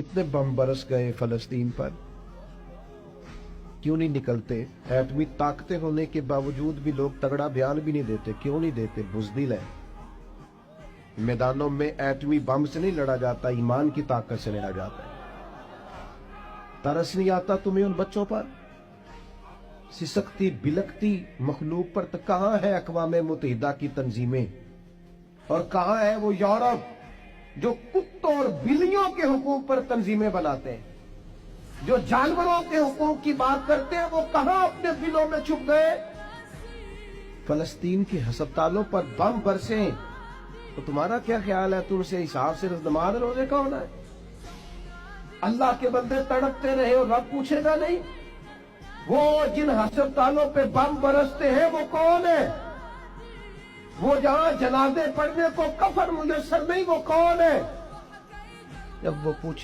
कितने बम बरस गए फलस्तीन पर, क्यों नहीं निकलते? एटमी ताकतें होने के बावजूद भी लोग तगड़ा बयान भी नहीं देते। क्यों नहीं देते? बुज़दिल है। मैदानों में एटमी बम से नहीं लड़ा जाता, ईमान की ताकत से लड़ा जाता है। तरस नहीं आता तुम्हें उन बच्चों पर? सिसकती बिलकती मखलूक पर? तो कहां है अक़वाम मुत्तहिदा की तंजीमें, और कहां है वो यूरोप जो कुत्तों और बिल्लियों के हुकूक पर तंजीमें बनाते हैं, जो जानवरों के हुकूक की बात करते हैं? वो कहां अपने दिलों में छुप गए? फलस्तीन के हस्पतालों पर बम बरसे तो तुम्हारा क्या ख्याल है? तुमसे हिसाब से नमाज रोजे का होना है? अल्लाह के बंदे तड़पते रहे और रब पूछेगा नहीं? वो जिन हस्पतालों पे बम बरसते हैं वो कौन है? वो जहां जनाजे पढ़ने को कफन मुयस्सर नहीं, वो कौन है? जब वो पूछे